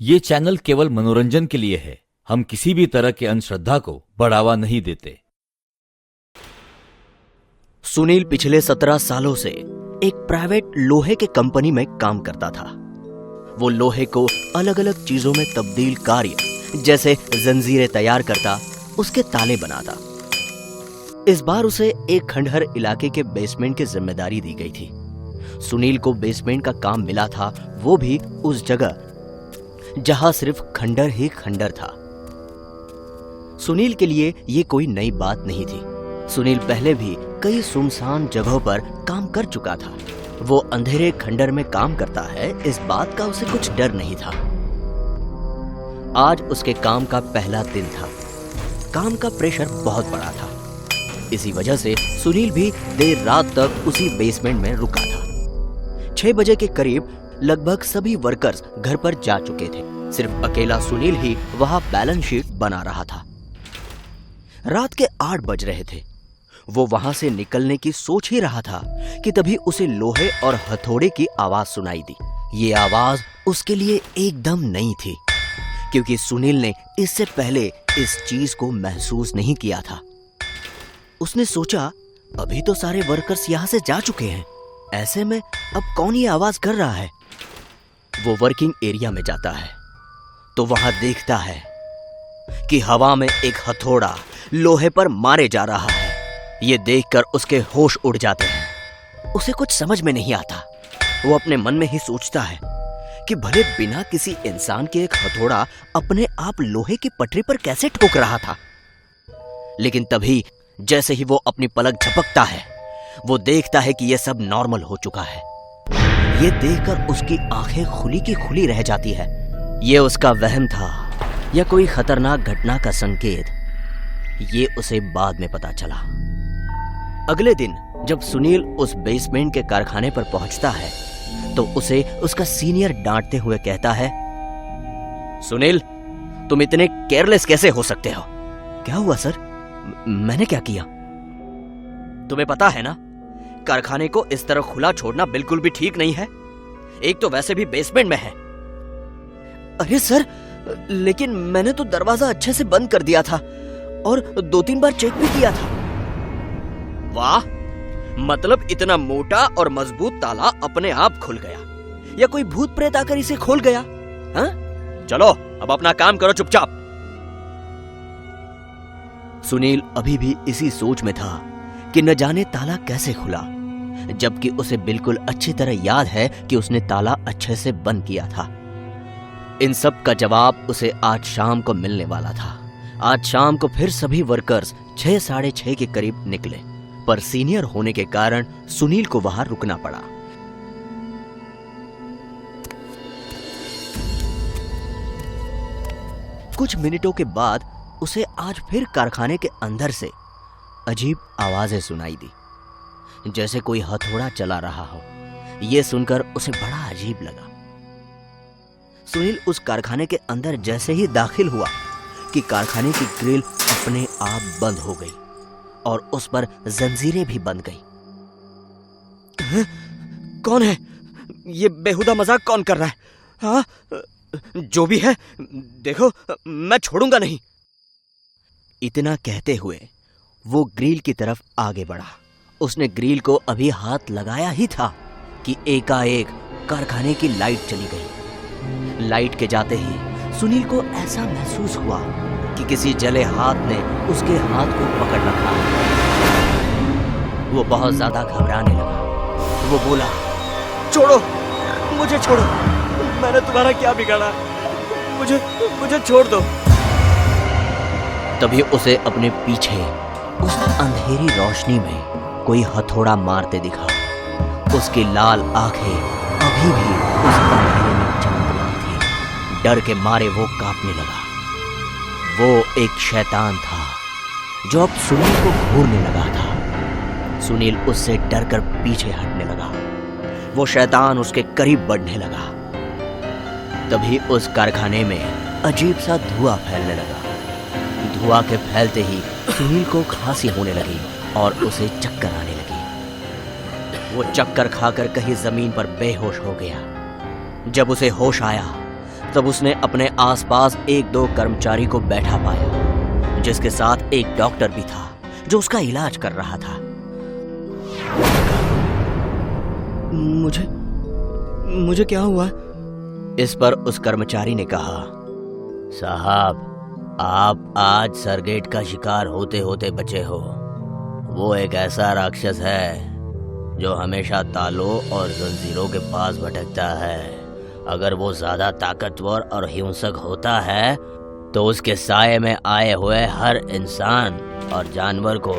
ये चैनल केवल मनोरंजन के लिए है। हम किसी भी तरह के अंधश्रद्धा को बढ़ावा नहीं देते। सुनील पिछले 17 सालों से एक प्राइवेट लोहे के कंपनी में काम करता था। वो लोहे को अलग अलग चीजों में तब्दील कार्य जैसे जंजीरें तैयार करता, उसके ताले बनाता। इस बार उसे एक खंडहर इलाके के बेसमेंट की जिम्मेदारी दी गई थी। सुनील को बेसमेंट का काम मिला था, वो भी उस जगह जहां सिर्फ खंडहर ही खंडहर था। सुनील के लिए ये कोई नई बात नहीं थी। सुनील पहले भी कई सुनसान जगहों पर काम कर चुका था। वो अंधेरे खंडहर में काम करता है, इस बात का उसे कुछ डर नहीं था। आज उसके काम का पहला दिन था। काम का प्रेशर बहुत बड़ा था। इसी वजह से सुनील भी देर रात तक उसी बेसमेंट में रुका था। 6 बजे के करीब लगभग सभी वर्कर्स घर पर जा चुके थे। सिर्फ अकेला सुनील ही वहां बैलेंस शीट बना रहा था। रात के 8 बज रहे थे। वो वहां से निकलने की सोच ही रहा था कि तभी उसे लोहे और हथौड़े की आवाज सुनाई दी। ये आवाज उसके लिए एकदम नई थी, क्योंकि सुनील ने इससे पहले इस चीज को महसूस नहीं किया था। उसने सोचा, अभी तो सारे वर्कर्स यहां से जा चुके हैं, ऐसे में अब कौन ये आवाज कर रहा है। वो वर्किंग एरिया में जाता है तो वहां देखता है कि हवा में एक हथौड़ा लोहे पर मारे जा रहा है। ये देखकर उसके होश उड़ जाते हैं। उसे कुछ समझ में नहीं आता। वो अपने मन में ही सोचता है कि भले बिना किसी इंसान के एक हथौड़ा अपने आप लोहे की पटरी पर कैसे ठोक रहा था। लेकिन तभी जैसे ही वो अपनी पलक झपकता है, वो देखता है कि यह सब नॉर्मल हो चुका है। ये देखकर उसकी आंखें खुली की खुली रह जाती है। ये उसका वहम था या कोई खतरनाक घटना का संकेत, ये उसे बाद में पता चला। अगले दिन जब सुनील उस बेसमेंट के कारखाने पर पहुंचता है तो उसे उसका सीनियर डांटते हुए कहता है, सुनील, तुम इतने केयरलेस कैसे हो सकते हो? क्या हुआ सर? मैंने क्या किया? तुम्हें पता है ना, कारखाने को इस तरह खुला छोड़ना बिल्कुल भी ठीक नहीं है। एक तो वैसे भी बेसमेंट में है। अरे सर, लेकिन मैंने तो दरवाजा अच्छे से बंद कर दिया था और 2-3 बार चेक भी किया था। वाह, मतलब इतना मोटा और मजबूत ताला अपने आप खुल गया या कोई भूत प्रेत आकर इसे खोल गया? हाँ? चलो अब अपना काम करो चुपचाप। सुनील अभी भी इसी सोच में था कि न जाने ताला कैसे खुला, जबकि उसे बिल्कुल अच्छी तरह याद है कि उसने ताला अच्छे से बंद किया था। इन सब का जवाब उसे आज शाम को मिलने वाला था। आज शाम को फिर सभी वर्कर्स 6-6:30 के करीब निकले, पर सीनियर होने के कारण सुनील को वहां रुकना पड़ा। कुछ मिनटों के बाद उसे आज फिर कारखाने के अंदर से अजीब आवाजें सुनाई दी, जैसे कोई हथौड़ा चला रहा हो। यह सुनकर उसे बड़ा अजीब लगा। सुनील उस कारखाने के अंदर जैसे ही दाखिल हुआ कि कारखाने की ग्रिल अपने आप बंद हो गई और उस पर जंजीरें भी बंध गई। कौन है? ये बेहुदा मजाक कौन कर रहा है? हाँ, जो भी है, देखो मैं छोड़ूंगा नहीं। इतना कहते हुए वो ग्रिल की तरफ आगे बढ़ा। उसने ग्रिल को अभी हाथ लगाया ही था कि एकाएक कारखाने की लाइट चली गई। लाइट के जाते ही सुनील को ऐसा महसूस हुआ कि किसी जले हाथ ने उसके हाथ को पकड़ रखा है। वो बहुत ज्यादा घबराने लगा। वो बोला, छोड़ो, मुझे छोड़ो, मैंने तुम्हारा क्या बिगाड़ा? मुझे छोड़ दो। तभी उसे अपने पीछे उस अंधेरी रोशनी में कोई हथौड़ा मारते दिखा। उसकी लाल आंखें अभी भी उस अंधेरे में चमक रही थी। डर के मारे वो कांपने लगा। वो एक शैतान था जो अब सुनील को घूरने लगा था। सुनील उससे डरकर पीछे हटने लगा। वो शैतान उसके करीब बढ़ने लगा। तभी उस कारखाने में अजीब सा धुआं फैलने लगा। धुआं के फैलते ही सुनील को खांसी होने लगी और उसे चक्कर आने लगी। वो चक्कर खाकर कहीं जमीन पर बेहोश हो गया। जब उसे होश आया तब उसने अपने आसपास एक दो कर्मचारी को बैठा पाया, जिसके साथ एक डॉक्टर भी था जो उसका इलाज कर रहा था। मुझे क्या हुआ? इस पर उस कर्मचारी ने कहा, साहब, आप आज सरगेट का शिकार होते होते बचे हो। वो एक ऐसा राक्षस है जो हमेशा तालों और जंजीरों के पास भटकता है। अगर वो ज्यादा ताकतवर और हिंसक होता है तो उसके साये में आए हुए हर इंसान और जानवर को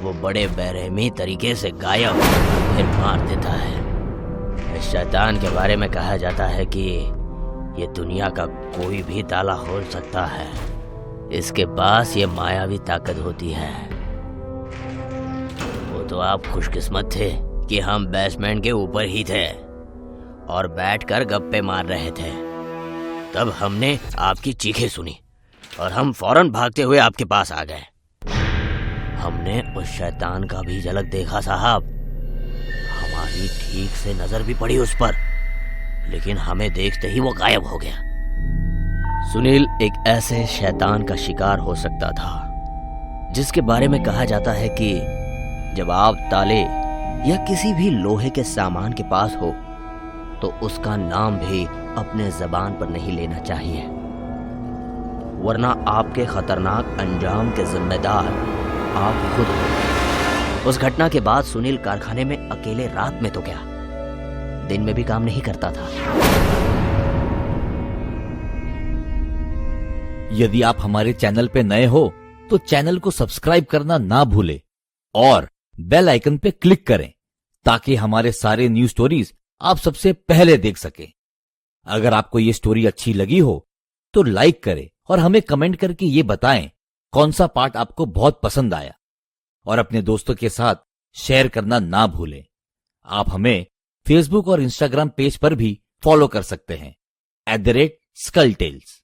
वो बड़े बेरहमी तरीके से गायब फिर मार देता है। इस शैतान के बारे में कहा जाता है कि ये दुनिया का कोई भी ताला खोल सकता है। इसके पास ये मायावी ताकत होती है। वो तो आप खुशकिस्मत थे कि हम बेसमेंट के ऊपर ही थे और बैठकर गप्पे मार रहे थे। तब हमने आपकी चीखें सुनी और हम फौरन भागते हुए आपके पास आ गए। हमने उस शैतान का भी झलक देखा साहब। हमारी ठीक से नजर भी पड़ी उस पर, लेकिन हमें देखते ही वो गायब हो गया। सुनील एक ऐसे शैतान का शिकार हो सकता था जिसके बारे में कहा जाता है कि जब आप ताले या किसी भी लोहे के सामान के पास हो तो उसका नाम भी अपने जबान पर नहीं लेना चाहिए, वरना आपके खतरनाक अंजाम के जिम्मेदार आप खुद हो। उस घटना के बाद सुनील कारखाने में अकेले रात में तो क्या, दिन में भी काम नहीं करता था। यदि आप हमारे चैनल पे नए हो तो चैनल को सब्सक्राइब करना ना भूलें और बेल आइकन पे क्लिक करें ताकि हमारे सारे न्यूज स्टोरीज आप सबसे पहले देख सकें। अगर आपको ये स्टोरी अच्छी लगी हो तो लाइक करें और हमें कमेंट करके ये बताएं कौन सा पार्ट आपको बहुत पसंद आया, और अपने दोस्तों के साथ शेयर करना ना भूलें। आप हमें फेसबुक और इंस्टाग्राम पेज पर भी फॉलो कर सकते हैं @SkullTales।